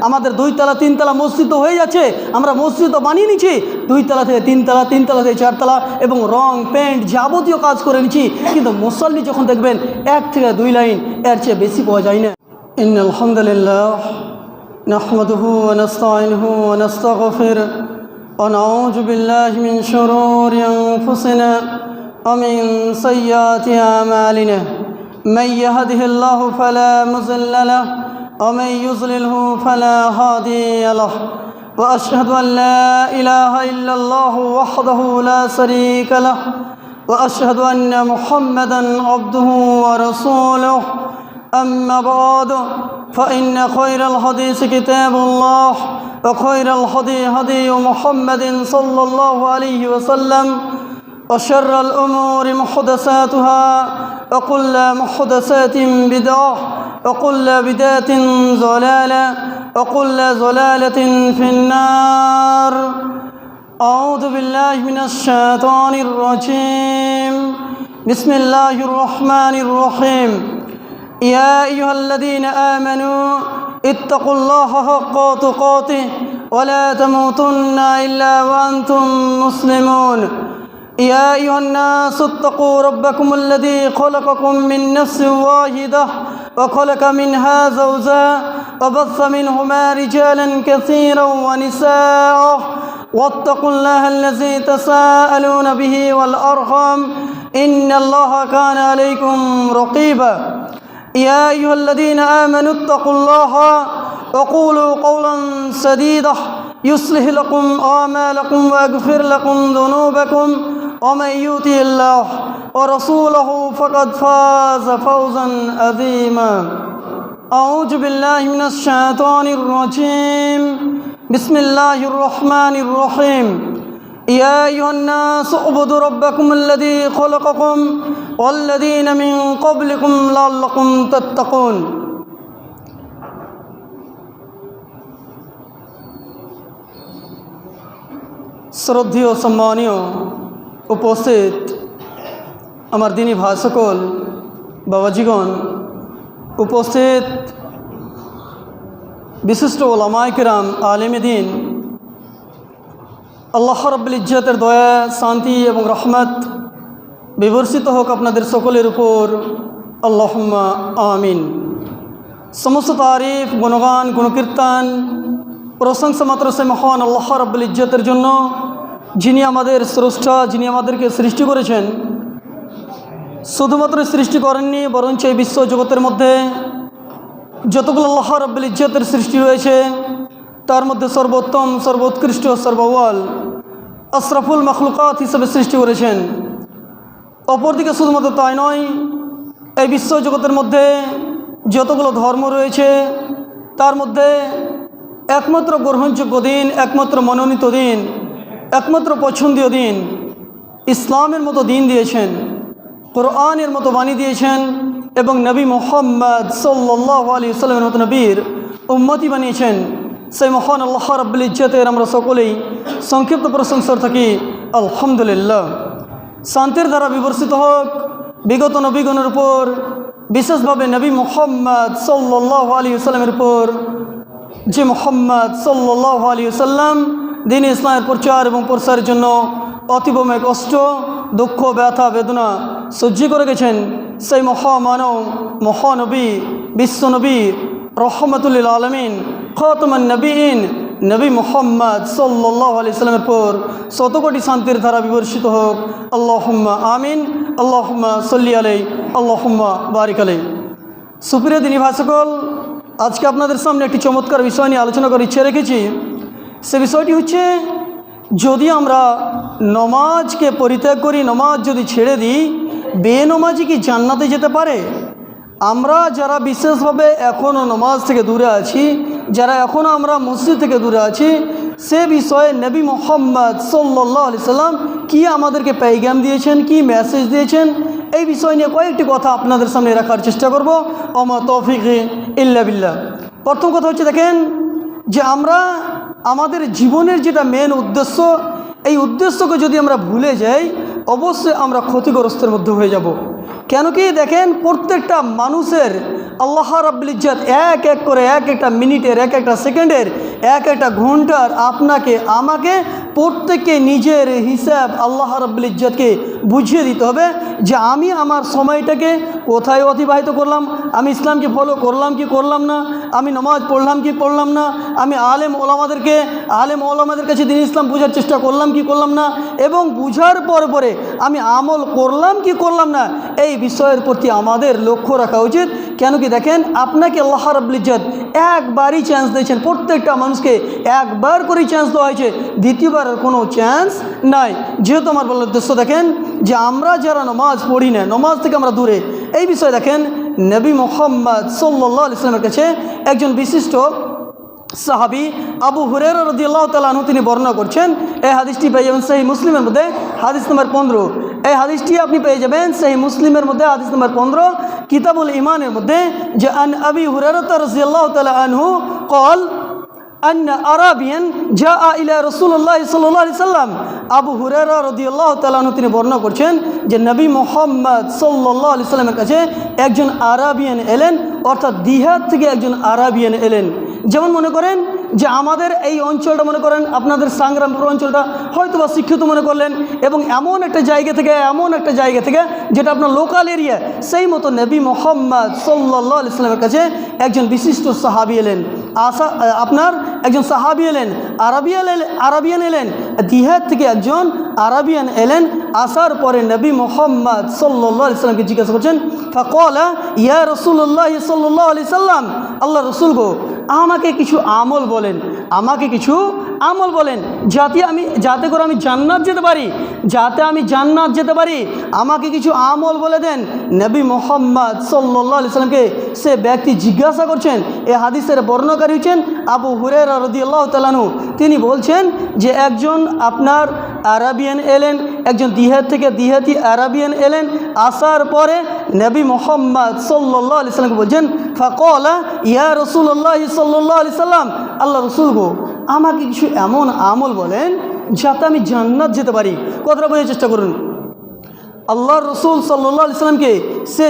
আমাদের 2 তলা 3 তলা মসজিদ তো হয়ে যাচ্ছে, আমরা মসজিদ তো বানিয়ে নিচ্ছি 2 তলা থেকে 3 তলা, 3 তলা থেকে 4 তলা এবং রং পেন্ট যাবতীয় কাজ করে নিচ্ছি, কিন্তু মুসল্লি যখন দেখবেন 1 থেকে 2 লাইন, এর চেয়ে বেশি পাওয়া যায় না। ইন্নাল হামদুলিল্লাহ নাহমাদুহু ওয়া নাস্তাঈনুহু ওয়া নাস্তাগফির ওয়া নাউযু বিল্লাহি মিন শুরুরি আনফুসিনা ওয়া মিন সাইয়্যাতি আমালিনা মান ইয়াহদিহিল্লাহু ফালা মুযিল্লা লাহু ومن يضلله فلا هادي له وأشهد أن لا إله إلا الله وحده لا شريك له وأشهد أن محمدا عبده ورسوله أما بعد فإن خير الحديث كتاب الله وخير الهدي هدي محمد صلى الله عليه وسلم وشر الأمور محدثاتها وكل محدثات بدعة وكل بدعة ضلالة وكل ضلالة في النار. أعوذ بالله من الشيطان الرجيم. بسم الله الرحمن الرحيم. يا أيها الذين آمنوا اتقوا الله حق تقاته ولا تموتن إلا وأنتم مسلمون. يا أيها الناس اتقوا ربكم الذي خلقكم من نفس واحدة وخلق منها زوجها وبث منهما رجالا كثيرا ونساء واتقوا الله الذي تساءلون به والأرحام إن الله كان عليكم رقيبا. يا أيها الذين آمنوا اتقوا الله وقولوا قولا سديدا يصلح لكم أعمالكم ويغفر لكم ذنوبكم ومن يطع الله ورسوله فقد فاز فوزا عظيما. أعوذ بالله من الشيطان الرجيم. بسم الله الرحمن الرحيم. يا أيها الناس اعبدوا ربكم الذي خلقكم والذين من قبلكم لعلكم تتقون. শ্রদ্ধেয় সম্মানীয় উপস্থিত আমার দিনী ভাই সকল বাবাজিগণ, উপস্থিত বিশিষ্ট ওলামায়ে কেরাম, আলেমে দ্বীন, আল্লাহ রাব্বুল ইজ্জতের দয়া, শান্তি এবং রহমত বিবর্ষিত হোক আপনাদের সকলের উপর, আল্লাহুম্মা আমিন। সমস্ত তারিফ, গুণগান, গুণকীর্তন, প্রশংসা মাত্র সে মহান আল্লাহ রাব্বুল ইজ্জতের জন্য, যিনি আমাদের স্রষ্টা, যিনি আমাদেরকে সৃষ্টি করেছেন। শুধুমাত্র সৃষ্টি করেননি, বরঞ্চ এই বিশ্ব জগতের মধ্যে যতগুলো আল্লাহ রাব্বুল ইজ্জতের সৃষ্টি রয়েছে তার মধ্যে সর্বোত্তম, সর্বোৎকৃষ্ট, সর্বাওয়াল, আশরাফুল মখলুকাত হিসেবে সৃষ্টি করেছেন। অপরদিকে শুধুমাত্র তাই নয়, এই বিশ্ব জগতের মধ্যে যতগুলো ধর্ম রয়েছে তার মধ্যে একমাত্র গ্রহণযোগ্য দিন, একমাত্র মনোনীত দিন, একমাত্র পছন্দীয় দিন ইসলামের মতো দিন দিয়েছেন, কোরআনের মতো বাণী দিয়েছেন এবং নবী মুহাম্মদ সাল্লাল্লাহু আলাইহি ওয়াসাল্লামের মতো নবীর উম্মতি বানিয়েছেন। সেই মহান আল্লাহ রাব্বুল ইজ্জতের আমরা সকলেই সংক্ষিপ্ত প্রশংসা থাকি আলহামদুলিল্লাহ। শান্তির দ্বারা বিবর্ষিত হোক বিগত নবীগণের উপর, বিশেষভাবে নবী মুহাম্মদ সাল্লাল্লাহু আলাইহি ওয়াসাল্লামের উপর, যে মুহাম্মদ সাল্লাল্লাহু আলাইহি ওয়াসাল্লাম দ্বীন ইসলামের প্রচার এবং প্রসারের জন্য অতীবময় কষ্ট, দুঃখ, ব্যথা, বেদনা সহ্য করে গেছেন। সেই মহামানব, মহানবী, বিশ্বনবী, রহমতুল লিল আলামিন, খাতামুন নবীন নবী মুহাম্মদ সাল্লাল্লাহু আলাইহি ওয়াসাল্লামের পর শতকোটি শান্তির ধারা বিবর্ষিত হোক, আল্লাহুম্মা আমিন, আল্লাহুম্মা সাল্লি আলাইহি, আল্লাহুম্মা বারিক আলাইহি। সুপ্রিয় দিনী ভাই সকল, আজকে আপনাদের সামনে একটি চমৎকার বিষয় নিয়ে আলোচনা করার ইচ্ছে রেখেছি। সে বিষয়টি হচ্ছে, যদি আমরা নমাজকে পরিত্যাগ করি, নমাজ যদি ছেড়ে দিই, বেনমাজি কি জান্নাতে যেতে পারে? আমরা যারা বিশেষভাবে এখনও নমাজ থেকে দূরে আছি, যারা এখনও আমরা মসজিদ থেকে দূরে আছি, সে বিষয়ে নবী মুহাম্মদ সাল্লাল্লাহু আলাইহি সাল্লাম কি আমাদেরকে পেগাম দিয়েছেন, কি মেসেজ দিয়েছেন, এই বিষয় নিয়ে কয়েকটি কথা আপনাদের সামনে রাখার চেষ্টা করব। ওমা তৌফিক ইল্লা বিল্লাহ। প্রথম কথা হচ্ছে, দেখেন যে আমরা আমাদের জীবনের যেটা মেন উদ্দেশ্য, এই উদ্দেশ্যকে যদি আমরা ভুলে যাই, অবশ্যই আমরা ক্ষতিগ্রস্তের মধ্যে হয়ে যাব। কেন কি দেখেন, প্রত্যেকটা মানুষের আল্লাহ রাব্বুল ইজ্জত এক এক করে এক একটা মিনিটের, এক একটা সেকেন্ডের, এক একটা ঘন্টার আপনাকে আমাকে প্রত্যেককে নিজের হিসাব আল্লাহ রাব্বুল ইজ্জতকে বুঝিয়ে দিতে হবে যে আমি আমার সময়টাকে কোথায় অতিবাহিত করলাম, আমি ইসলামকে ফলো করলাম কি করলাম না, আমি নামাজ পড়লাম কি পড়লাম না, আমি আলেম ওলামাদের কাছে দিন ইসলাম বোঝার চেষ্টা করলাম কি করলাম না, এবং বুঝার পরে আমি আমল করলাম কি করলাম না, এই বিষয়ের প্রতি আমাদের লক্ষ্য রাখা উচিত। কেন কি দেখেন, আপনাকে আল্লাহ রাব্বুল ইজ্জত একবারই চান্স দিয়েছেন, প্রত্যেকটা মানুষকে একবার করেই চান্স দেওয়া হয়েছে, দ্বিতীয়বার কোনো চান্স নাই। যেহেতু আমার বলার উদ্দেশ্য দেখেন যে আমরা যারা নামাজ পড়ি না, নামাজ থেকে আমরা দূরে, এই বিষয়ে দেখেন নবী মুহাম্মদ সাল্লাল্লাহু আলাইহি ওয়াসাল্লামের কাছে একজন বিশিষ্ট সাহাবী আবু হুরায়রা রাদিয়াল্লাহু তাআলা আনহু তিনি বর্ণনা করছেন। এই হাদিসটি পেয়ে যাবেন সহিহ মুসলিমের মধ্যে হাদিস নম্বর 15। এই হাদিসটি আপনি পেয়ে যাবেন সহিহ মুসলিমের মধ্যে হাদিস নম্বর 15, কিতাবুল ঈমানের মধ্যে, যে আন আবি হুরায়রা রাদিয়াল্লাহু তাআলা আনহু قال أن أعرابيا جاء إلى رسول الله صلى الله عليه وسلم। আবু হুরায়রা রাদিয়াল্লাহু তাআলা আনহু তিনি বর্ণনা করছেন যে নবী মুহাম্মদ সাল্লাল্লাহু আলাইহি সাল্লামের কাছে একজন আরাবিয়ান এলেন, অর্থাৎ দিহাত থেকে একজন আরাবিয়ান এলেন। যেমন মনে করেন যে আমাদের এই অঞ্চলটা, মনে করেন আপনাদের সংগ্রামপুর অঞ্চলটা হয়তো বা শিক্ষিত মনে করলেন, এবং এমন একটা জায়গা থেকে যেটা আপনার লোকাল এরিয়া, সেই মতো নবী মুহাম্মদ সাল্লাল্লাহু আলাইহি সাল্লামের কাছে একজন বিশিষ্ট সাহাবী এলেন, আপনার একজন সাহাবী এলেন, আরাবিয়ান এলেন, দিহাত থেকে একজন আরাবিয়ান এলেন। আসার পরে নবী মুহাম্মদ সাল্লাল্লাহু আলাইহি সাল্লামকে জিজ্ঞাসা করছেন, ফাকালা ইয়া রাসূলুল্লাহ সাল্লাল্লাহু আলাইহি সাল্লাম, আল্লাহ রসুল গো আমাকে কিছু আমল বলেন, যাতে করে আমি জান্নাত যেতে পারি, আমাকে কিছু আমল বলে দেন। নবী মুহাম্মদ সাল্লাল্লাহু আলাইহি সাল্লামকে সে ব্যক্তি জিজ্ঞাসা করছেন। এই হাদিসের বর্ণনাকারী হচ্ছেন আবু হুরায়রা রাদিয়াল্লাহু তাআলা আনহু। তিনি বলছেন যে একজন আপনার আরাবিয়ান এলেন, একজন দিহাতি আরাবিয়ান এলেন। আসার পরে নবী মুহাম্মদ সাল্লাল্লাহু আলাইহি সাল্লামকে বলছেন, ফাকালা ইয়া রাসূলুল্লাহ সাল্লাল্লাহু আলাইহি সাল্লাম, আল্লাহ রসুল গো আমাকে কিছু এমন আমল বলেন যাতে আমি জান্নাত যেতে পারি। কথাটা বোঝার চেষ্টা করুন। আল্লাহ রসুল সাল্লাল্লাহু আলাইহি সাল্লামকে সে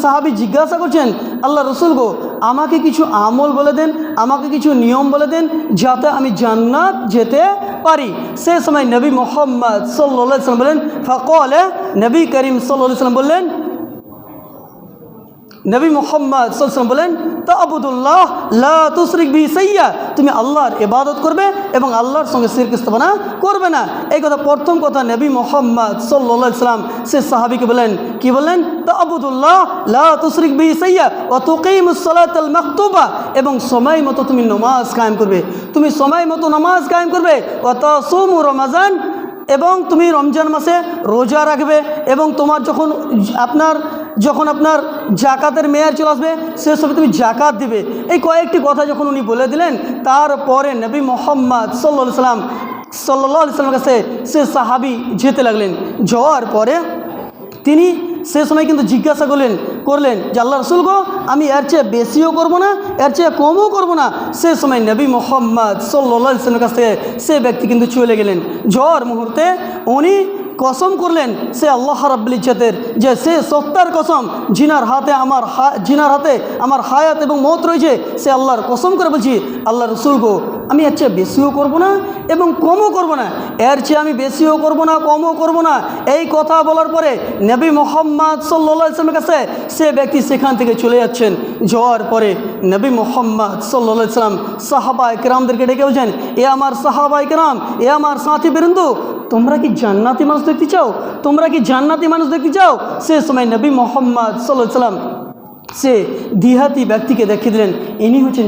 সাহাবী জিজ্ঞাসা করছেন, আল্লাহ রসুল গো আমাকে কিছু আমল বলে দেন, আমাকে কিছু নিয়ম বলে দেন যাতে আমি জান্নাত যেতে পারি। সে সময় নবী মুহাম্মদ সাল্লাল্লাহু আলাইহি সাল্লাম বলেন, ফাকালা, নবী করিম সাল্লাল্লাহু আলাইহি সাল্লাম বললেন, নবী মুহাম্মদ সাল্লাল্লাহু আলাইহি ওয়াসাল্লাম বলেন, তা'বুদুল্লাহ লা তুশরিক বিহি শাইয়্যা, তুমি আল্লাহর ইবাদত করবে এবং আল্লাহর সঙ্গে শিরক স্থাপনা করবে না। এই কথা প্রথম কথা নবী মুহাম্মদ সাল্লাল্লাহু আলাইহি ওয়াসাল্লাম সে সাহাবীকে বলেন, কি বললেন? তা'বুদুল্লাহ লা তুশরিক বিহি শাইয়্যা ওয়া তুকিমুস সালাতাল মাকতুবা, এবং সময় মতো তুমি নামাজ কায়েম করবে, ওয়া তাসুমু রমাজান, এবং তুমি রমজান মাসে রোজা রাখবে, এবং তোমার যখন আপনার জাকাতের মেয়াদ চলে আসবে সে সময় তুমি জাকাত দিবে। এই কয়েকটি কথা যখন উনি বলে দিলেন, তারপরে নবী মুহাম্মদ সাল্লাল্লাহু আলাইহি সাল্লামের কাছে সে সাহাবী যেতে লাগলেন। যাওয়ার পরে তিনি সে সময় কিন্তু জিজ্ঞাসা করলেন যে আল্লাহ রসুল গো আমি এর চেয়ে বেশিও করবো না, এর চেয়ে কমও করবো না। সে সময় নবী মুহাম্মদ সাল্লাল্লাহু আলাইহি সাল্লামের কাছ থেকে সে ব্যক্তি কিন্তু চলে গেলেন। যাওয়ার মুহূর্তে উনি কসম করলেন সে আল্লাহ রাব্বুল ইজ্জতের, যে সে সত্তার কসম জিনার হাতে আমার হায়াত এবং মৌত রয়েছে, সে আল্লাহর কসম করে বলছি, আল্লাহ রসুল গো আমি এর চেয়ে বেশিও করবো না এবং কমও করবো না, এর চেয়ে আমি বেশিও করবো না কমও করবো না। এই কথা বলার পরে নবী মুহাম্মদ সাল্লাল্লাহু আলাইহি ওয়াসাল্লামের কাছে সে ব্যক্তি সেখান থেকে চলে যাচ্ছেন। যাওয়ার পরে নবী মুহাম্মদ সাল্লাল্লাহু আলাইহি ওয়াসাল্লাম সাহাবায়ে কেরামদেরকে ডেকে বলছেন, এ আমার সাহাবায়ে কেরাম, এ আমার সাথী বৃন্দ, তোমরা কি জান্নাতি মানুষ দেখতে চাও? সে সময় নবী মুহাম্মদ সাল্লাল্লাহু আলাইহি ওয়াসাল্লাম সে দিহাতি ব্যক্তিকে দেখিয়ে দিলেন, ইনি হচ্ছেন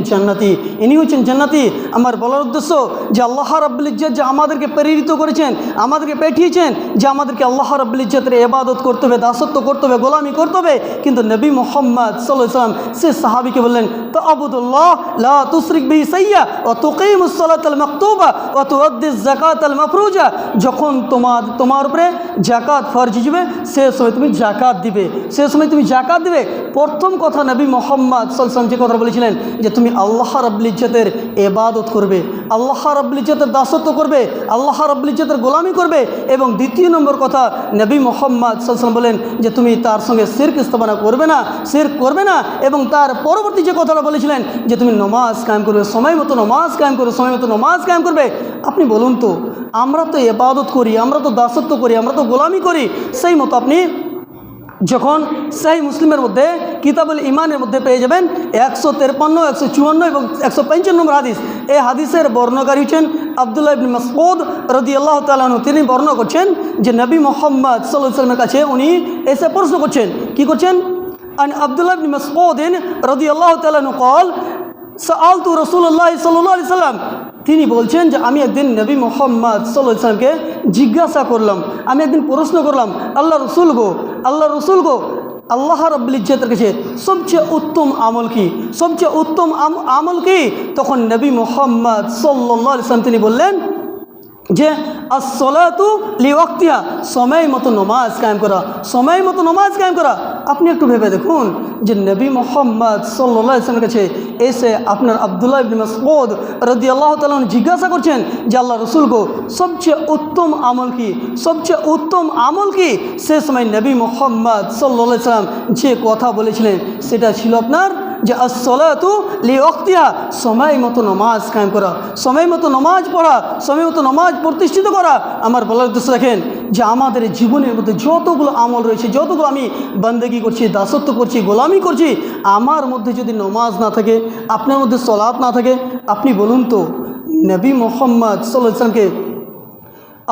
জান্নাতি। আমার বলার উদ্দেশ্য যে আল্লাহ রাব্বুল ইজ্জত যে আমাদেরকে প্রেরিত করেছেন, আমাদেরকে পাঠিয়েছেন, যে আমাদেরকে আল্লাহ রাব্বুল ইজ্জতের ইবাদত করতে হবে, দাসত্ব করতে হবে, গোলামি করতে হবে। কিন্তু নবী মুহাম্মদ সাল্লাল্লাহু আলাইহি ওয়াসাল্লাম সে সাহাবীকে বললেন, তা'বুদুল্লাহ লা তুশরিক বিহি শাইয়্যা ওয়া তুকিমুস সালাতাল মাকতুবা ওয়া তুআদ্দিজ যাকাতাল মাফরুজা, যখন তোমার উপরে যাকাত ফরজ হবে সে সময় তুমি যাকাত দিবে। প্রথম প্রথম কথা নবী মুহাম্মদ সাল্লাল্লাহু আলাইহি ওয়াসাল্লাম যে কথা বলেছিলেন যে তুমি আল্লাহ রাব্বুল ইজ্জতের ইবাদত করবে, আল্লাহ রাব্বুল ইজ্জতের দাসত্ব করবে, আল্লাহ রাব্বুল ইজ্জতের গোলামি করবে। এবং দ্বিতীয় নম্বর কথা নবী মুহাম্মদ সাল্লাল্লাহু আলাইহি ওয়াসাল্লাম বলেন যে তুমি তার সঙ্গে শিরক স্থাপনা করবে না, শিরক করবে না। এবং তার পরবর্তী যে কথাটা বলেছিলেন যে তুমি নামাজ কায়েম করবে, সময় মতো নামাজ কায়েম করবে, সময় মতো নামাজ কায়েম করবে। আপনি বলুন তো, আমরা তো ইবাদত করি, আমরা তো দাসত্ব করি, আমরা তো গোলামি করি, সেই মতো আপনি যখন সহিহ মুসলিমের মধ্যে কিতাবুল ইমানের মধ্যে পেয়ে যাবেন 153, 154 এবং 155 নম্বর হাদিস। এই হাদিসের বর্ণনাকারী হচ্ছেন আব্দুল্লাহ ইবনে মাসউদ রাদিয়াল্লাহু তাআলা আনহু। তিনি বর্ণনা করছেন যে নবী মুহাম্মদ সাল্লাল্লাহু আলাইহি ওয়াসাল্লামের কাছে উনি এসে প্রশ্ন করছেন, কি করছেন? আন আব্দুল্লাহ ইবনে মাসউদ রাদিয়াল্লাহু তাআলা আনহু قال সাআলতু রাসূলুল্লাহ সাল্লাল্লাহু আলাইহি ওয়াসাল্লাম। তিনি বলছেন যে আমি একদিন নবী মুহাম্মদ সাল্লাল্লাহু আলাইহি ওয়াসাল্লামকে জিজ্ঞাসা করলাম, আমি একদিন প্রশ্ন করলাম, আল্লাহ রসুল গো, আল্লাহ রাব্বুল ইজ্জতের কাছে সবচেয়ে উত্তম আমল কি, সবচেয়ে উত্তম আমল কি? তখন নবী মুহাম্মদ সাল্লাল্লাহু আলাইহি ওয়াসাল্লাম তিনি বললেন যে আসসালাতু লিওয়াক্তিহা, সময় মতো নামাজ কায়েম করা, সময় মতো নামাজ কায়েম করা। আপনি একটু ভেবে দেখুন যে নবী মুহাম্মদ সাল্লাল্লাহু আলাইহি ওয়াসাল্লামের কাছে এসে আপনার আব্দুল্লাহ ইবনে মাসউদ রাদিয়াল্লাহু তাআলা জিজ্ঞাসা করছেন যে আল্লাহ রসুল গো সবচেয়ে উত্তম আমল কি, সবচেয়ে উত্তম আমল কি? সে সময় নবী মুহাম্মদ সাল্লাল্লাহু আলাইহি ওয়াসাল্লাম যে কথা বলেছিলেন সেটা ছিল আপনার যে আসসালাতু লিওয়াক্তিহা, সময় মতো নামাজ কায়েম করা, সময় মতো নামাজ পড়া, সময় মতো নামাজ প্রতিষ্ঠিত করা। আমার বলার উদ্দেশ্য দেখেন যে আমাদের জীবনের মধ্যে যতগুলো আমল রয়েছে, যতগুলো আমি বান্দেগি করছি, দাসত্ব করছি, গোলামি করছি, আমার মধ্যে যদি নামাজ না থাকে, আপনার মধ্যে সালাত না থাকে, আপনি বলুন তো নবী মুহাম্মদ সাল্লাল্লাহু আলাইহি ওয়াসাল্লামকে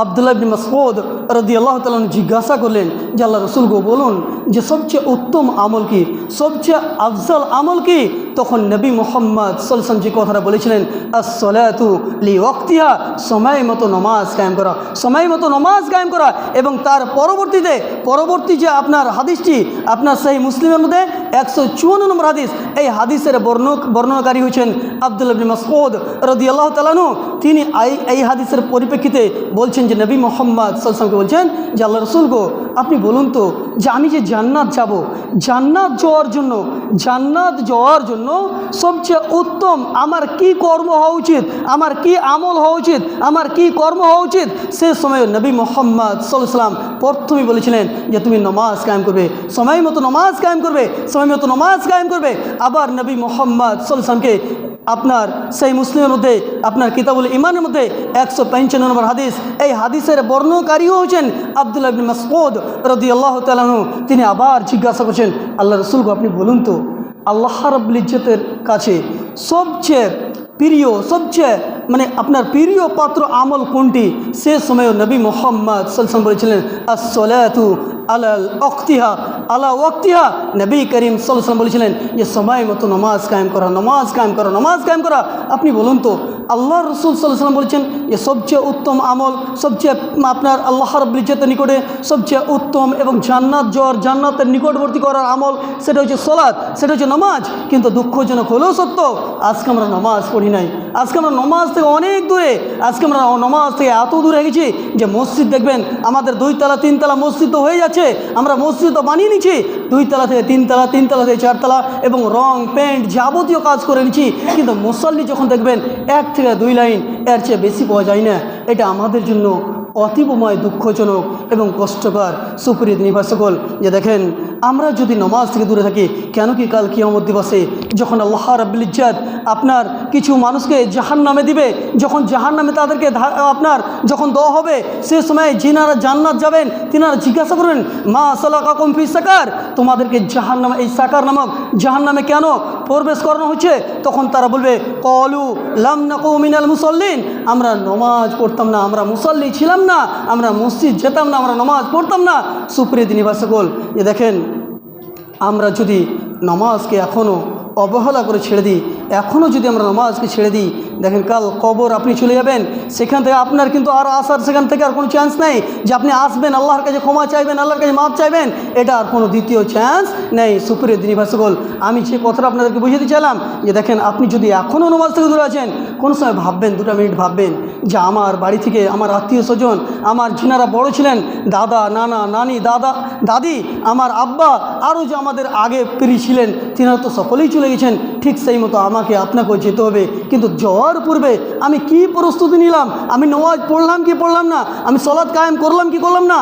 আব্দুল্লাহ ইবনে মাসউদ রাদিয়াল্লাহু তাআলা জিজ্ঞাসা করলেন যে আল্লাহ রসুল গো বলুন যে সবচেয়ে উত্তম আমল কি, সবচেয়ে আফজল আমল কি? তখন নবী মুহাম্মদ সাল্লাল্লাহু আলাইহি ওয়াসাল্লাম যে কথাটা বলেছিলেন আসসালাতু লিওয়াক্তিহা, সময় মতো নামাজ কায়েম করা, সময় মতো নামাজ কায়েম করা। এবং তার পরবর্তী যে আপনার হাদিসটি আপনার সহিহ মুসলিমের মধ্যে 154 নম্বর হাদিস, এই হাদিসের বর্ণনাকারী হচ্ছেন আব্দুল্লাহ ইবনে মাসউদ রাদিয়াল্লাহু তাআলা আনহু। তিনি এই হাদিসের পরিপ্রেক্ষিতে বলছেন যে নবী মুহাম্মদ সাল্লাল্লাহু আলাইহি ওয়াসাল্লামকে বলছেন যে আল্লাহ রসুল গো আপনি বলুন তো যে আমি যে জান্নাত যাব, জান্নাত যাওয়ার জন্য সবচেয়ে উত্তম আমার কি কর্ম হওয়া উচিত, আমার কি আমল হওয়া উচিত, আমার কি কর্ম হওয়া উচিত? সে সময় নবী মুহাম্মদ সাল্লাল্লাহু আলাইহি ওয়াসাল্লাম প্রথমেই বলেছিলেন যে তুমি নামাজ কায়েম করবে, সময় মতো নামাজ কায়েম করবে, সময় মতো নামাজ কায়েম করবে। আবার নবী মুহাম্মদ সাল্লাল্লাহু আলাইহি ওয়াসাল্লামকে আপনার সেই মুসলিমের মধ্যে আপনার কিতাবুল ইমানের মধ্যে 155 নম্বর হাদিস, এই হাদিসের বর্ণনাকারীও হচ্ছেন আব্দুল্লাহ ইবনে মাসউদ রাদিয়াল্লাহু তাআলা আনহু। তিনি আবার জিজ্ঞাসা করছেন আল্লাহ রসুল গো আপনি বলুন তো আল্লাহ রাব্বুল ইজ্জতের কাছে সবচেয়ে প্রিয়, সবচেয়ে আপনার প্রিয় পাত্র আমল কোনটি? সে সময় নবী মুহাম্মদ সাল্লাল্লাহু আলাইহি ওয়াসাল্লাম বলেছিলেন আসসালাতু আলা ওয়াক্তিহা। নবী করিম সাল্লাল্লাহু আলাইহি ওয়াসাল্লাম বলেছিলেন যে সময় মতো নামাজ কায়েম করা, নামাজ কায়েম করা, নামাজ কায়েম করা। আপনি বলুন তো আল্লাহ রসুল সাল্লাল্লাহু আলাইহি ওয়াসাল্লাম বলছেন যে সবচেয়ে উত্তম আমল, সবচেয়ে আপনার আল্লাহ রাব্বুল ইজ্জতের নিকটে সবচেয়ে উত্তম এবং জান্নাতের নিকটবর্তী করার আমল সেটা হচ্ছে সালাত, সেটা হচ্ছে নামাজ। কিন্তু দুঃখজনক হলেও সত্য আজকে আমরা নামাজ পড়ি নাই, আজকে আমরা নামাজ থেকে অনেক দূরে, আজকে আমরা নামাজ থেকে এত দূরে গেছি যে মসজিদ দেখবেন আমাদের 2 তলা 3 তলা মসজিদ তো হয়ে যাচ্ছে, আমরা মসজিদ তো বানিয়ে নিচ্ছি 2 তলা থেকে 3 তলা, 3 তলা থেকে 4 তলা এবং রং পেন্ট যাবতীয় কাজ করে নিচ্ছি। কিন্তু মুসল্লি যখন দেখবেন 1 থেকে 2 লাইন, এর চেয়ে বেশি পাওয়া যায় না। এটা আমাদের জন্য অতীবময় দুঃখজনক এবং কষ্টকর। সুপ্রিয় দিনী সকল, যে দেখেন আমরা যদি নামাজ থেকে দূরে থাকি, কেন কি কাল কিয়ামত দিবসে যখন আল্লাহ রাব্বুল ইজ্জত আপনার কিছু মানুষকে জাহান্নামে দিবে, যখন জাহান্নামে তাদেরকে আপনার যখন দেওয়া হবে, সে সময় যিনারা জান্নাত যাবেন তিনারা জিজ্ঞাসা করবেন মা সালাকাকুম ফি সাকার, তোমাদেরকে জাহান্নামে, এই সাকার নামক জাহান্নামে কেন প্রবেশ করানো হচ্ছে? তখন তারা বলবে ক্বালু লাম নাকু মিনাল মুসাল্লিন, আমরা নামাজ পড়তাম না, আমরা মুসাল্লি ছিলাম না, আমরা মসজিদ যেতাম না, আমরা নামাজ পড়তাম না। সুপ্রিয় দিনী সকল, যে দেখেন আমরা যদি নামাজকে এখনও অবহেলা করে ছেড়ে দিই, এখনও যদি আমরা নামাজকে ছেড়ে দিই, দেখেন কাল কবর আপনি চলে যাবেন, সেখান থেকে আপনার কিন্তু আর আসার সেখান থেকে আর কোনো চান্স নেই যে আপনি আসবেন আল্লাহর কাছে ক্ষমা চাইবেন, আল্লাহর কাছে মাপ চাইবেন, এটা আর কোনো দ্বিতীয় চান্স নেই। সুপ্রিয় দিনী সকল, আমি যে কথাটা আপনাদেরকে বুঝিয়ে চাইলাম যে দেখেন আপনি যদি এখনও নামাজ থেকে দূরে আছেন, কোনো সময় ভাববেন, 2 মিনিট ভাববেন যে আমার বাড়ি থেকে আমার আত্মীয় স্বজন, আমার যিনারা বড় ছিলেন, দাদা, নানা, নানি, দাদা, দাদি, আমার আব্বা, আরও যে আমাদের আগে পীড়ি ছিলেন, তিনারা তো সকলেই চলে গেছেন। ঠিক সেই মতো আমাকে আপনাকেও যেতে হবে। কিন্তু যাওয়ার পূর্বে আমি কি প্রস্তুতি নিলাম? আমি নামাজ পড়লাম কি পড়লাম না? আমি সালাত কায়েম করলাম কি করলাম না?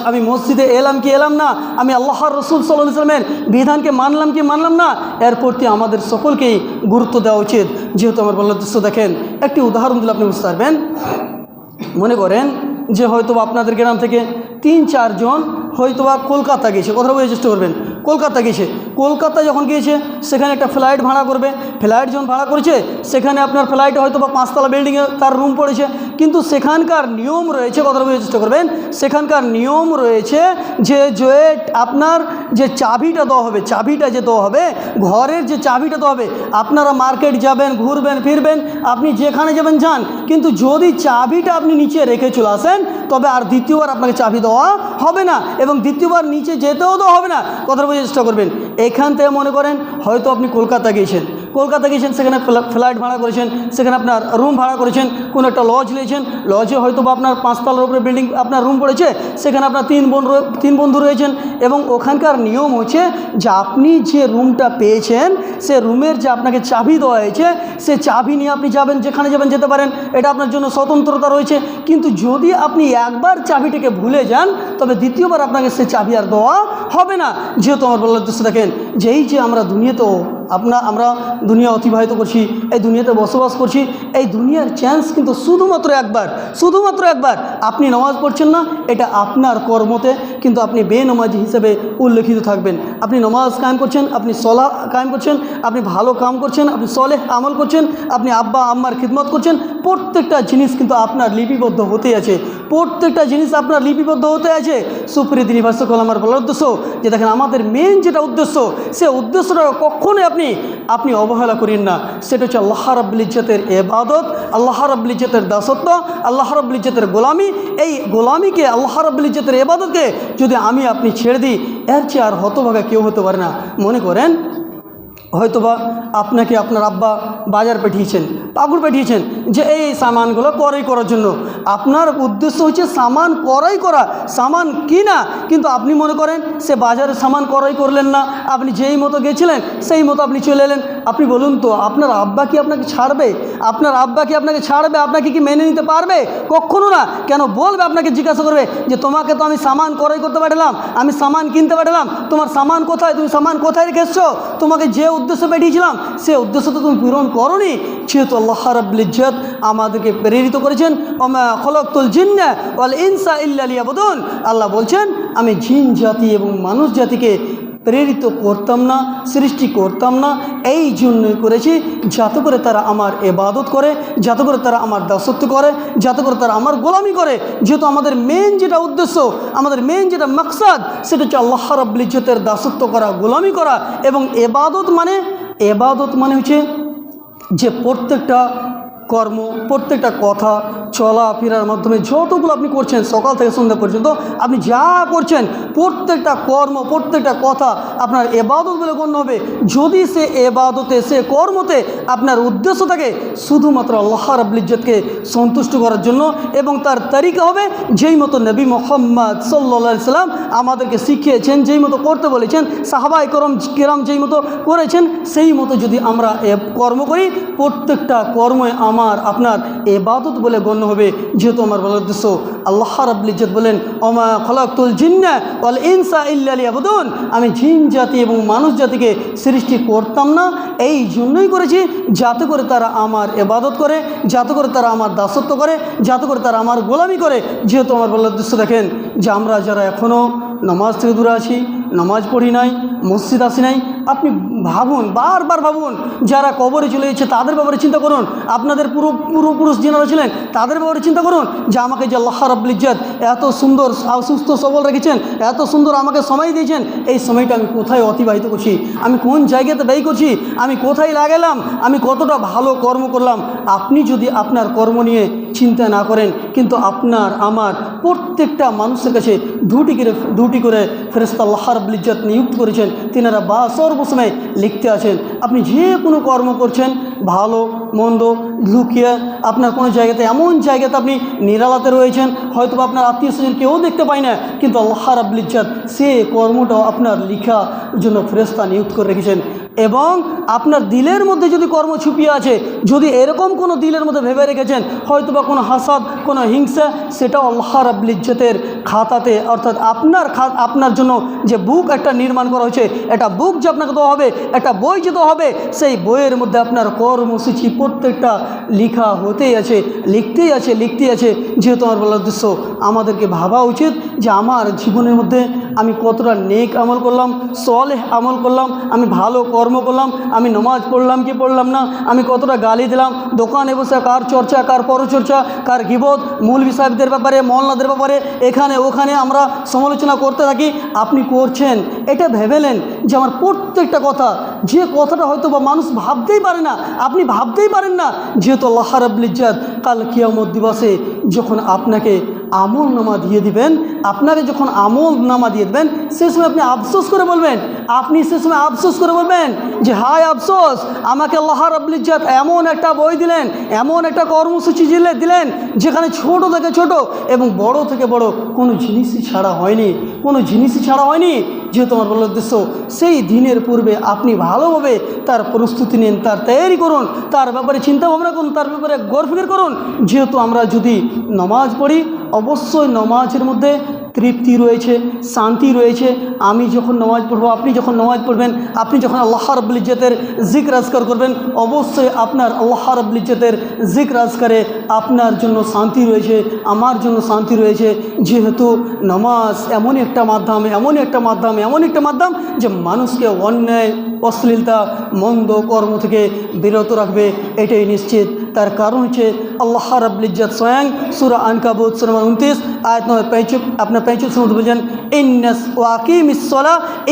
আমি মসজিদে এলাম কি এলাম না? আমি আল্লাহর রাসূল সাল্লাল্লাহু আলাইহি ওয়াসাল্লামের বিধানকে মানলাম কি মানলাম না? এর প্রতি আমাদের সকলকেই গুরুত্ব দেওয়া উচিত। যেহেতু আমার বলার দৃশ্য দেখেন, একটি উদাহরণ দিলে আপনি বুঝতে পারবেন। মনে করেন যে হয়তো আপনাদের গ্রাম থেকে 3-4 জন হয়তোবা কলকাতা গেছে, কথা বোঝার চেষ্টা করবেন। কলকাতা গেছে, কলকাতা যখন গিয়েছে সেখানে একটা ফ্লাইট ভাড়া করবে। ফ্লাইট যখন ভাড়া করেছে সেখানে আপনার ফ্লাইটে হয়তো বা 5তলা বিল্ডিংয়ে তার রুম পড়েছে। কিন্তু সেখানকার নিয়ম রয়েছে, কথা বোঝার চেষ্টা করবেন, সেখানকার নিয়ম রয়েছে যে আপনার যে চাবিটা দেওয়া হবে, চাবিটা যে দেওয়া হবে, ঘরের যে চাবিটা দেওয়া হবে, আপনারা মার্কেট যাবেন, ঘুরবেন ফিরবেন, আপনি যেখানে যাবেন যান, কিন্তু যদি চাবিটা আপনি নিচে রেখে চলে আসেন তবে আর দ্বিতীয়বার আপনাকে চাবি দেওয়া হবে না এবং দ্বিতীয়বার নিচে যেতেও দেওয়া হবে না। কথা বোঝার চেষ্টা করবেন। এখান থেকে মনে করেন হয়তো আপনি কলকাতা গিয়েছেন, সেখানে ফ্লাইট ভাড়া করেছেন, সেখানে আপনার রুম ভাড়া করেছেন, কোনো একটা লজ নিয়েছেন, লজে হয়তো বা আপনার 5তলার উপরে বিল্ডিং আপনার রুম পড়েছে, সেখানে আপনার 3 বন্ধু রয়েছেন এবং ওখানকার নিয়ম হচ্ছে যে আপনি যে রুমটা পেয়েছেন সে রুমের যে আপনাকে চাবি দেওয়া হয়েছে সে চাবি নিয়ে আপনি যাবেন, যেখানে যাবেন যেতে পারেন, এটা আপনার জন্য স্বতন্ত্রতা রয়েছে। কিন্তু যদি আপনি একবার চাবিটাকে ভুলে যান তবে দ্বিতীয়বার আপনাকে সে চাবি আর দেওয়া হবে না। যেহেতু আমার বলার উদ্দেশ্য দেখেন যে এই যে আমরা দুনিয়াতেও আমরা দুনিয়া অতিবাহিত করছি, এই দুনিয়াতে বসবাস করছি, এই দুনিয়ার চান্স কিন্তু শুধুমাত্র একবার। আপনি নামাজ পড়ছেন না, এটা আপনার কর্মতে, কিন্তু আপনি বেনামাজি হিসেবে উল্লেখিত থাকবেন। আপনি নামাজ কায়েম করছেন, আপনি সলাহ কায়েম করছেন, আপনি ভালো কাম করছেন, আপনি সলেহ আমল করছেন, আপনি আব্বা আম্মার খিদমত করছেন, প্রত্যেকটা জিনিস কিন্তু আপনার লিপিবদ্ধ হতে আছে, সুপ্রিয় দিনী ভাষ্য কল আমার বলার উদ্দেশ্য যে দেখেন আমাদের মেন যেটা উদ্দেশ্য, সে উদ্দেশ্যটা কখনোই আপনি অবহেলা করেন না। সেটা হচ্ছে আল্লাহ রাব্বুল ইজ্জতের ইবাদত, আল্লাহ রাব্বুল ইজ্জতের দাসত্ব, আল্লাহ রাব্বুল ইজ্জতের গোলামি। এই গোলামিকে, আল্লাহ রাব্বুল ইজ্জতের ইবাদতকে যদি আপনি ছেড়ে দিই, এর চেয়ে আর হতভাগা কেউ হতে পারে না। মনে করেন হয়তোবা আপনাকে আপনার আব্বা বাজার পাঠিয়েছেন, পাকুড় পাঠিয়েছেন যে এই সামানগুলো ক্রয় করার জন্য। আপনার উদ্দেশ্য হচ্ছে সামান ক্রয় করা, সামান কিনা, কিন্তু আপনি মনে করেন সে বাজারে সামান ক্রয় করলেন না, আপনি যেই মতো গেছিলেন সেই মতো আপনি চলে এলেন। আপনি বলুন তো আপনার আব্বা কি আপনাকে ছাড়বে? আপনাকে কি মেনে নিতে পারবে? কখনো না। কেন বলবে? আপনাকে জিজ্ঞাসা করবে যে তোমাকে তো আমি সামান ক্রয় করতে পাঠালাম, আমি সামান কিনতে পাঠালাম, তোমার সামান কোথায়? তুমি সামান কোথায় রেখে এসছো? তোমাকে যে উদ্দেশ্য পাঠিয়েছিলাম সে উদ্দেশ্য তো তুমি পূরণ করোনি। যেহেতু আল্লাহ রাব্বুল ইজ্জত আমাদেরকে প্রেরিত করেছেন, ওমা খলাকতুল জিন্না ওয়াল ইনসা ইল্লা লিয়াবুদুন, আল্লাহ বলছেন আমি জিন জাতি এবং মানুষ জাতিকে প্রেরিত করতাম না, সৃষ্টি করতাম না, এই জন্যই করেছি যাতে করে তারা আমার ইবাদত করে, যাতে করে তারা আমার দাসত্ব করে, যাতে করে তারা আমার গোলামি করে। যেহেতু আমাদের মেন যেটা উদ্দেশ্য, আমাদের মেন যেটা মাকসাদ, সেটা হচ্ছে আল্লাহ রাব্বুল ইজ্জতের দাসত্ব করা, গোলামি করা। এবং ইবাদত মানে হচ্ছে যে প্রত্যেকটা কর্ম, প্রত্যেকটা কথা, চলাফেরার মাধ্যমে যতগুলো আপনি করছেন সকাল থেকে সন্ধ্যা পর্যন্ত আপনি যা করছেন প্রত্যেকটা কর্ম, প্রত্যেকটা কথা আপনার ইবাদত বলে গণ্য হবে যদি সে ইবাদতে, সে কর্মতে আপনার উদ্দেশ্য থাকে শুধুমাত্র আল্লাহ রাব্বুল ইজ্জতকে সন্তুষ্ট করার জন্য। এবং তার তরিকা হবে যেই মতো নবী মুহাম্মদ সাল্লাল্লাহু আলাইহি সাল্লাম আমাদেরকে শিখিয়েছেন, যেই মতো করতে বলেছেন, সাহাবায়ে কেরাম যেই মতো করেছেন সেই মতো যদি আমরা কর্ম করি, প্রত্যেকটা কর্মে আমার আপনার ইবাদত বলে গণ্য হবে। যেহেতু আমার বলার উদ্দেশ্য আল্লাহ রাব্বুল ইজ্জত বলেন ওমা খলাকতুল জিন্না ওয়াল ইনসা ইল্লা লিয়াবুদুন, আমি জিন জাতি এবং মানুষ জাতিকে সৃষ্টি করতাম না, এই জন্যই করেছি যাতে করে তারা আমার ইবাদত করে, যাতে করে তারা আমার দাসত্ব করে, যাতে করে তারা আমার গোলামি করে। যেহেতু আমার বলার উদ্দেশ্য দেখেন যে আমরা যারা এখনও নামাজ থেকে দূরে আছি, নামাজ পড়ি নাই, মসজিদ আসি নাই, আপনি ভাবুন, বারবার ভাবুন, যারা কবরে চলে গেছে তাদের ব্যাপারে চিন্তা করুন, আপনাদের পূর্বপুরুষ যারা ছিলেন তাদের ব্যাপারে চিন্তা করুন যে আমাকে যে আল্লাহ রাব্বুল ইজ্জত এত সুন্দর সুস্থ সবল রেখেছেন, এত সুন্দর আমাকে সময় দিয়েছেন, এই সময়টা আমি কোথায় অতিবাহিত করছি, আমি কোন জায়গাতে ব্যয় করছি, আমি কোথায় লাগালাম, আমি কতটা ভালো কর্ম করলাম। আপনি যদি আপনার কর্ম নিয়ে চিন্তা না করেন, কিন্তু আপনার আমার প্রত্যেকটা মানুষের কাছে দুটি করে ফেরেশতা আল্লাহ রাব্বুল ইজ্জত নিযুক্ত করেছেন, তিনারা বাসর সর্বসময় লিখতে আছেন। আপনি যে কোনো কর্ম করছেন, ভালো মন্দ, লুকিয়ে আপনার কোনো জায়গাতে, এমন জায়গাতে আপনি নিরালাতে রয়েছেন, হয়তো আপনার আত্মীয় স্বজন কেউ দেখতে পায় না, কিন্তু আল্লাহ রাব্বুল ইজ্জত সে কর্মটাও আপনার লিখার জন্য ফেরেশতা নিযুক্ত করে রেখেছেন। এবং আপনার দিলের মধ্যে যদি কর্ম ছুপিয়ে আছে, যদি এরকম কোনো দিলের মধ্যে ভেবে রেখেছেন হয়তো বা কোনো হাসাদ, কোনো হিংসা, সেটাও আল্লাহ রাব্বুল ইজ্জতের খাতাতে, অর্থাৎ আপনার জন্য যে বুক একটা নির্মাণ করা হয়েছে, একটা বুক যে আপনাকে দেওয়া হবে, একটা বই যে দেওয়া হবে, সেই বইয়ের মধ্যে আপনার কর্মসূচি প্রত্যেকটা লিখা হতেই আছে, লিখতেই আছে। যেহেতু আমার বলার উদ্দেশ্য, আমাদেরকে ভাবা উচিত যে আমার জীবনের মধ্যে আমি কতটা নেক আমল করলাম, সলেহ আমল করলাম, আমি ভালো কর্ম করলাম, আমি নামাজ পড়লাম কি পড়লাম না, আমি কতটা গালি দিলাম, দোকানে বসে কার চর্চা, কার পরচর্চা, কার গীবত, মৌলভী সাহেবদের ব্যাপারে, মওলানাদের ব্যাপারে, এখানে ওখানে আমরা সমালোচনা করতে থাকি। আপনি করছেন, এটা ভেবেলেন যে আমার প্রত্যেকটা কথা, যে কথাটা হয়তো বা মানুষ ভাবতেই পারে না, আপনি ভাবতেই পারেন না, যেহেতু আল্লাহ রাব্বুল ইজ্জত কাল কিয়ামত দিবসে যখন আপনাকে আমল নামা দিয়ে দিবেন, সে সময় আপনি আফসোস করে বলবেন, যে হায় আফসোস, আমাকে আল্লাহ রাব্বুল ইজ্জত এমন একটা বই দিলেন, এমন একটা কর্মসূচি দিলেন, যেখানে ছোট থেকে ছোট এবং বড় থেকে বড় কোনো জিনিসই ছাড়া হয়নি। যেহেতু আমার বলার উদ্দেশ্য, সেই দিনের পূর্বে আপনি ভালোভাবে তার প্রস্তুতি নিন, তার তৈরি করুন, তার ব্যাপারে চিন্তা ভাবনা করুন, তার ব্যাপারে গৌরফিকির করুন। যেহেতু আমরা যদি নামাজ পড়ি, অবশ্যই নামাজের মধ্যে তৃপ্তি রয়েছে, শান্তি রয়েছে। আমি যখন নামাজ পড়বো, আপনি যখন নামাজ পড়বেন, আপনি যখন আল্লাহ রাব্বুল ইজ্জতের জিক্র আজকার করবেন, অবশ্যই আপনার আল্লাহ রাব্বুল ইজ্জতের জিক্র আজকারে আপনার জন্য শান্তি রয়েছে, আমার জন্য শান্তি রয়েছে। যেহেতু নামাজ এমনই একটা মাধ্যম যে মানুষকে অন্যায়, অশ্লীলতা, মন্দ কর্ম থেকে বিরত রাখবে, এটাই নিশ্চিত। তার কারণ হচ্ছে আল্লাহ রাব্বুল ইজ্জত স্বয়ং সূরা আনকাবুত সূরা 29 আয়াত নম্বর 65 আপনার 65 মধ্যে বলেন,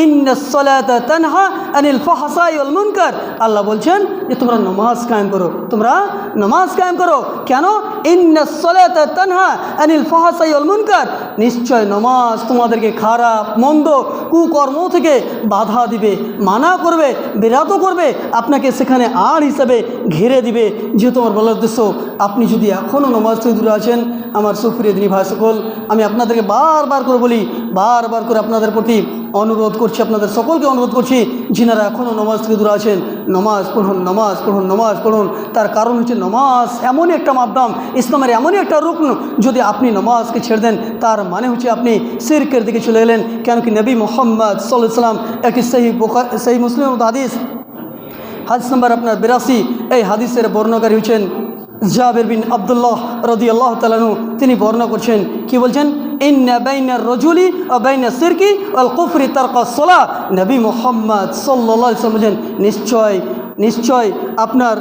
ইন্নাস সালাতা তানহা আনিল ফাহশাই ওয়াল মুনকার। আল্লাহ বলছেন যে তোমরা নামাজ কায়েম করো। কেন? ইন্নাস সালাতা তানহা আনিল ফাহশাই ওয়াল মুনকার, নিশ্চয় নামাজ তোমাদেরকে খারাপ, মন্দ, কুকর্ম থেকে বাধা দিবে, মানা করবে, বিরত করবে, আপনাকে সেখানে আড় হিসাবে ঘিরে দিবে। যেহেতু আমার বলার উদ্দেশ্য, আপনি যদি এখনও নামাজ থেকে দূরে আছেন, আমার সুপ্রিয় দিনী ভাই সকল, আমি আপনাদেরকে বারবার করে আপনাদের প্রতি অনুরোধ করছি, আপনাদের সকলকে অনুরোধ করছি, যিনারা এখনও নামাজ থেকে দূরে আছেন, নামাজ পড়ুন। তার কারণ হচ্ছে নামাজ এমনই একটা মাধ্যম, ইসলামের এমনই একটা রুকন, যদি আপনি নামাজকে ছেড়ে দেন, তার মানে হচ্ছে আপনি শিরকের দিকে চলে এলেন। কেন কি নবী মুহাম্মদ সাল্লাল্লাহু আলাইহি ওয়াসাল্লাম একটি সহিহ মুসলিম হাদিস নম্বর আপনার 82, এই হাদিসের বর্ণনাকারী হচ্ছেন জাবের বিন আব্দুল্লাহ রাদিয়াল্লাহু তাআলা আনহু। তিনি বর্ণনা করছেন, কি বলছেন, ইন্না বাইনার রাজুলি ওয়া বাইনা শিরকি ওয়াল কুফরি তারকাস সালাহ। নবী মুহাম্মদ সাল্লাল্লাহু আলাইহি ওয়াসাল্লাম বলেন, নিশ্চয় আপনার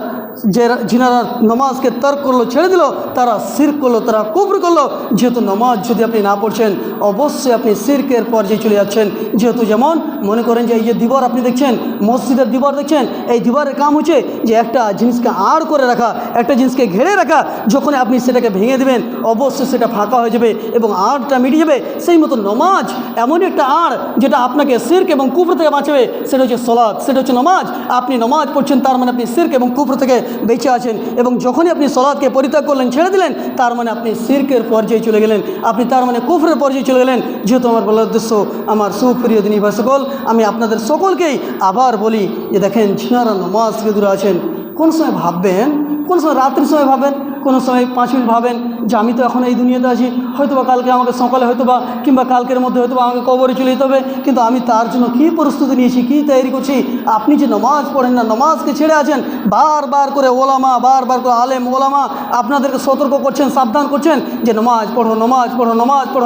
যিনারা নামাজকে তর্ক করলো, ছেড়ে দিল, তারা শিরক করলো, তারা কুফর করলো। যেহেতু নামাজ যদি আপনি না পড়ছেন, অবশ্যই আপনি শিরকের পর্যায়ে চলে যাচ্ছেন। যেহেতু যেমন মনে করেন যে এই যে দিবার আপনি দেখছেন, মসজিদের দিবার দেখছেন, এই দিবারের কাম হচ্ছে যে একটা জিনিসকে আড় করে রাখা, একটা জিনিসকে ঘিরে রাখা। যখন আপনি সেটাকে ভেঙে দেবেন, অবশ্যই সেটা ফাঁকা হয়ে যাবে এবং আড়টা মিটে যাবে। সেই মতো নামাজ এমনই একটা আড় যেটা আপনাকে শিরক এবং কুফর থেকে বাঁচাবে, সেটা হচ্ছে সালাত, সেটা হচ্ছে নামাজ। আপনি নামাজ পড়ছেন, তার মানে আপনি শিরক এবং কুফর থেকে বেঁচে আছেন। এবং যখনই আপনি সালাতকে পরিত্যাগ করলেন, ছেড়ে দিলেন, তার মানে আপনি শিরকের পর্যায়ে চলে গেলেন, আপনি তার মানে কুফরের পর্যায়ে চলে গেলেন। যেহেতু আমার বলার উদ্দেশ্য, আমার সুপ্রিয় দিনী ভাই সকল, আমি আপনাদের সকলকেই আবার বলি যে দেখেন, যিনারা নামাজ থেকে দূরে আছেন, কোন সময় ভাববেন, কোন সময় রাত্রির সময় ভাবেন, কোনো সময় 5 মিনিট ভাবেন যে আমি তো এখন এই দুনিয়াতে আছি, হয়তোবা কালকে আমাকে সকালে হয়তোবা কিংবা কালকের মধ্যে হয়তোবা আমাকে কবরে চলে যেতে হবে, কিন্তু আমি তার জন্য কী প্রস্তুতি নিয়েছি, কী তৈরি করছি। আপনি যে নামাজ পড়েন না, নামাজকে ছেড়ে আছেন, বারবার করে ওলামা, বারবার করে আলেম ওলামা আপনাদেরকে সতর্ক করছেন, সাবধান করছেন যে নামাজ পড়ো,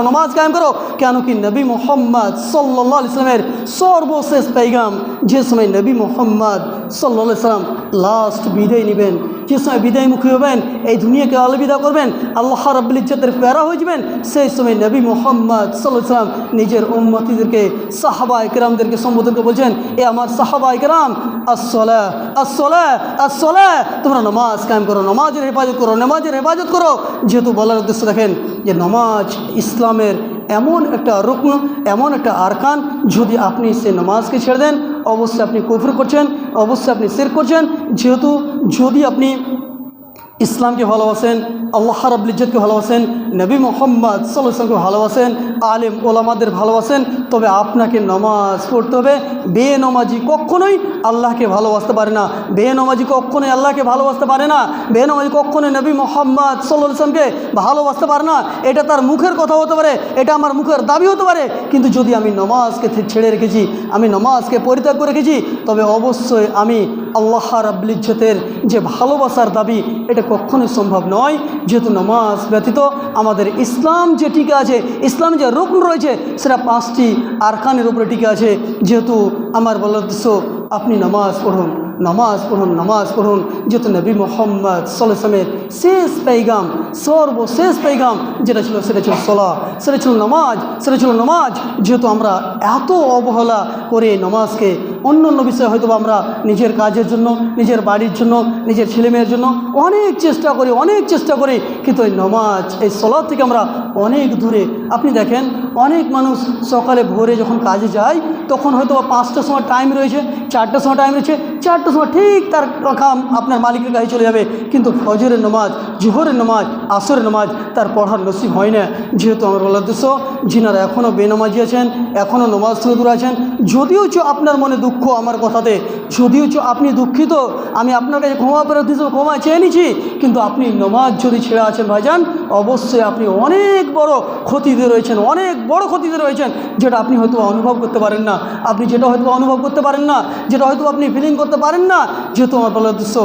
নামাজ কায়েম করো। কেন কি নবী মুহাম্মদ সাল্লাল্লাহু আলাইহি ওয়াসাল্লামের সর্বশেষ পেগাম, যে সময় নবী মুহাম্মদ সাল্লাল্লাহু আলাইহি ওয়াসাল্লাম লাস্ট বিদায় নেবেন, যে সময় বিদায়মুখী হবেন, এই দুনিয়াকে আলবিদা করবেন, আল্লাহ রাব্বুল ইজ্জতের প্যারা হয়ে যাবেন, সেই সময় নবী মুহাম্মদ সাল্লাল্লাহু আলাইহি ওয়াসাল্লাম নিজের উম্মতীদেরকে, সাহাবায়ে কেরামদেরকে সম্বোধন করে বলছেন, এ আমার সাহাবায়ে কেরাম, আসসালাহ, তোমরা নামাজ কায়েম করো, নামাজের হেফাজত করো। যেহেতু বলার উদ্দেশ্য দেখেন যে নামাজ ইসলামের এমন একটা রুকন, এমন একটা আরকান, যদি আপনি সে নামাজকে ছেড়ে দেন, অবশ্যই আপনি কুফর করছেন, অবশ্যই আপনি শিরক করছেন। যেহেতু যদি আপনি ইসলামকে ভালোবাসেন, আল্লাহ রাব্বুল ইজ্জতকে ভালোবাসেন, নবী মুহাম্মদ সাল্লাল্লাহু আলাইহি ওয়াসাল্লামকে ভালোবাসেন, আলেম ওলামাদের ভালোবাসেন, তবে আপনাকে নামাজ পড়তে হবে। বেনামাজি কখনোই আল্লাহকে ভালোবাসতে পারে না, বেনামাজি কখনোই আল্লাহকে ভালোবাসতে পারে না, বেনামাজি কখনোই নবী মুহাম্মদ সাল্লাল্লাহু আলাইহি ওয়াসাল্লামকে ভালোবাসতে পারে না। এটা তার মুখের কথা হতে পারে, এটা আমার মুখের দাবি হতে পারে, কিন্তু যদি আমি নামাজকে ছেড়ে রেখেছি, আমি নামাজকে পরিত্যাগ করে রেখেছি, তবে অবশ্যই আমি আল্লাহ রাব্বুল ইজ্জতের যে ভালোবাসার দাবি এটা কখনোই সম্ভব নয়। যেহেতু নামাজ ব্যতীত আমাদের ইসলাম যে টিকে আছে, ইসলাম যে রুকন রয়েছে, সেটা 5টি আরকানের উপরে টিকে আছে। যেহেতু আমার বলার উদ্দেশ্য আপনি নামাজ পড়ুন, নামাজ পড়ুন, নামাজ পড়ুন। যেহেতু নবী মুহাম্মদ সাল্লাল্লাহু আলাইহি ওয়াসাল্লামের শেষ পেগাম, সর্বশেষ পেগাম যেটা ছিল সেটা ছিল সালাহ, সেটা ছিল নামাজ, সেটা ছিল নামাজ। যেহেতু আমরা এত অবহেলা করে নামাজকে, অন্য অন্য বিষয়ে হয়তো আমরা নিজের কাজের জন্য, নিজের বাড়ির জন্য, নিজের ছেলেমেয়ের জন্য অনেক চেষ্টা করি, অনেক চেষ্টা করি, কিন্তু এই নামাজ, এই সালাত থেকে আমরা অনেক দূরে। আপনি দেখেন অনেক মানুষ সকালে ভোরে যখন কাজে যায় তখন হয়তো 5টার সময় টাইম রয়েছে, 4টার সময় টাইম রয়েছে, 4টার সময় ঠিক তার কাম আপনার মালিকের কাছে চলে যাবে, কিন্তু ফজরের নামাজ, জোহরের নামাজ, আসরের নামাজ তার পড়ার নসিব হয় না। যেহেতু আমার বলার উদ্দেশ্য, যিনারা এখনও বেনামাজি আছেন, এখনও নামাজ থেকে দূরে আছেন, যদিও আপনার মনে দুঃখ আমার কথাতে, যদিও আপনি দুঃখিত, আমি আপনার কাছে ক্ষমা প্রার্থী হিসেবে ক্ষমা চেয়ে নিচ্ছি, কিন্তু আপনি নামাজ যদি ছেড়ে আছেন ভাইজান, অবশ্যই আপনি অনেক বড় ক্ষতিতে রয়েছেন, অনেক বড় ক্ষতিতে রয়েছেন, যেটা আপনি হয়তো অনুভব করতে পারেন না, আপনি যেটা হয়তো অনুভব করতে পারেন না, যেটা হয়তো আপনি ফিলিং করতে পারেন না। যেহেতু আমার বলার উদ্দেশ্য,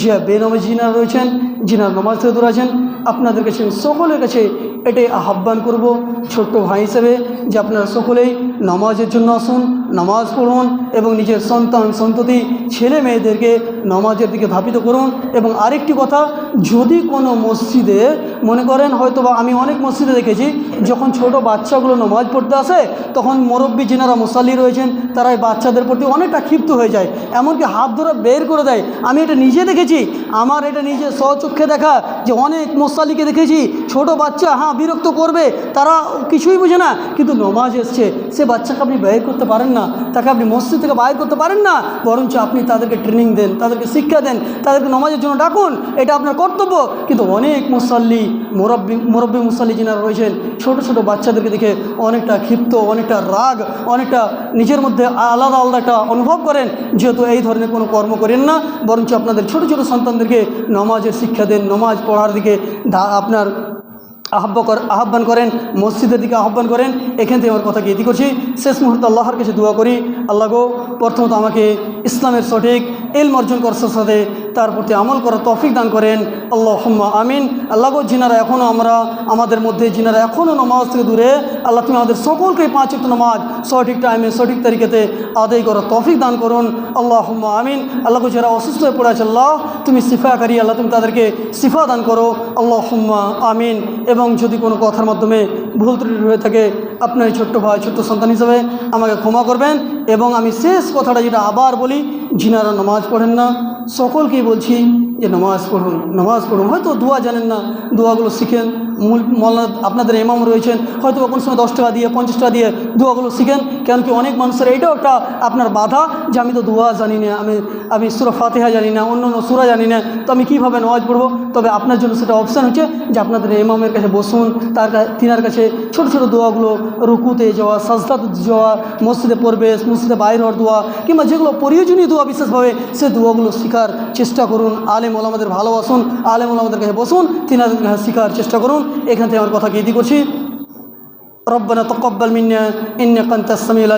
যে বেনামাজি যিনারা রয়েছেন, যিনারা নামাজ থেকে দূরে আছেন, আপনাদের কাছে সকলের কাছে এটাই আহ্বান করব ছোট্ট ভাই হিসেবে, যে আপনারা সকলেই নামাজের জন্য আসুন, নামাজ পড়ুন এবং নিজের সন্তান সন্ততি ছেলে মেয়েদেরকে নামাজের দিকে ধাবিত করুন। এবং আরেকটি কথা, যদি কোনো মসজিদে মনে করেন, হয়তো বা আমি অনেক মসজিদে দেখেছি, যখন ছোট বাচ্চাগুলো নামাজ পড়তে আসে তখন মুরব্বি যিনারা মুসাল্লি রয়েছেন তারা এই বাচ্চাদের প্রতি অনেকটা ক্ষিপ্ত হয়ে যায়, এমনকি হাত ধরে বের করে দেয়। আমি এটা নিজে দেখেছি, আমার এটা নিজে স্বচক্ষে দেখা, যে অনেক মুসাল্লিকে দেখেছি ছোট বাচ্চা বিরক্ত করবে, তারা কিছুই বোঝে না, কিন্তু নামাজ এসছে, সে বাচ্চাকে আপনি বের করতে পারেন না, তাকে আপনি মসজিদ থেকে বাইর করতে পারেন না, বরঞ্চ আপনি তাদেরকে ট্রেনিং দেন, তাদেরকে শিক্ষা দেন, তাদেরকে নামাজের জন্য ডাকুন, এটা আপনার কর্তব্য। কিন্তু অনেক মুসাল্লি, মুরব্বী মুসাল্লি যিনারা রয়েছেন, ছোট ছোট বাচ্চাদেরকে দেখে অনেকটা ক্ষিপ্ত, অনেকটা রাগ, অনেকটা নিজের মধ্যে আলাদা আলাদা একটা অনুভব করেন। যেহেতু এই ধরনের কোনো কর্ম করেন না, বরঞ্চ আপনাদের ছোট ছোট সন্তানদেরকে নামাজের শিক্ষা দেন, নামাজ পড়ার দিকে আপনার আহ্বান করেন, মসজিদের দিকে আহ্বান করেন। এখান থেকে আমার কথাকে ইতি করছি। শেষ মুহূর্তে আল্লাহর কাছে দোয়া করি, আল্লাহ গো, প্রথমত আমাকে ইসলামের সঠিক ইলম অর্জন করার সাথে তার প্রতি আমল করার তৌফিক দান করেন, আল্লাহুম্মা আমিন। আল্লাহ গো, যিনারা এখনও আমাদের মধ্যে যিনারা এখনও নামাজ থেকে দূরে, আল্লাহ তুমি আমাদের সকলকে 5 ওয়াক্ত নামাজ সঠিক টাইমে সঠিক তারিখেতে আদায় করার তৌফিক দান করুন, আল্লাহুম্মা আমিন। আল্লাহ গো, যারা অসুস্থ হয়ে পড়ে আছে আল্লাহ তুমি শিফাকারী, আল্লাহ তুমি তাদেরকে শিফা দান করো, আল্লাহুম্মা আমিন। এবং যদি কোনো কথার মাধ্যমে ভুল ত্রুটি হয়ে থাকে, আপনার ছোট্ট ভাই, ছোট্ট সন্তান হিসেবে আমাকে ক্ষমা করবেন। এবং আমি শেষ কথাটা যেটা আবার বলি, যিনারা নামাজ পড়েন না সকলকেই বলছি যে নামাজ পড়ুন, নামাজ পড়ুন। হয়তো দোয়া জানেন না, দোয়াগুলো শিখেন। মৌলানা আপনাদের ইমাম রয়েছেন, হয়তো কোন সময় 10 টাকা দিয়ে 50 টাকা দিয়ে দোয়াগুলো শিখেন। কেন কি অনেক মানুষের এইটাও একটা আপনার বাধা, যে আমি তো দোয়া জানি না, আমি সূরা ফাতিহা জানি না, অন্য অন্য সূরা জানি না, তো আমি কীভাবে নামাজ পড়বো। তবে আপনার জন্য সেটা অপশান হচ্ছে যে আপনাদের ইমামের কাছে বসুন, তিনার কাছে ছোট ছোট দোয়াগুলো, রুকুতে যাওয়া, সাজদাতে যাওয়া, মসজিদে প্রবেশ, মসজিদে বাইর হওয়ার দোয়া, কিংবা যেগুলো প্রয়োজনীয় দোয়া বিশেষভাবে, সে দোয়াগুলো শেখার চেষ্টা করুন। আলেম ওলামাদের ভালোবাসুন, আলেম ওলামাদের কাছে বসুন, তিনাদের কাছে শেখার চেষ্টা করুন। এখান থেকে আমার কথাকে ইতি করছি। রব্বানা তাকাব্বাল মিন্না ইন্নাকা আনতাস সামিউল আলিম।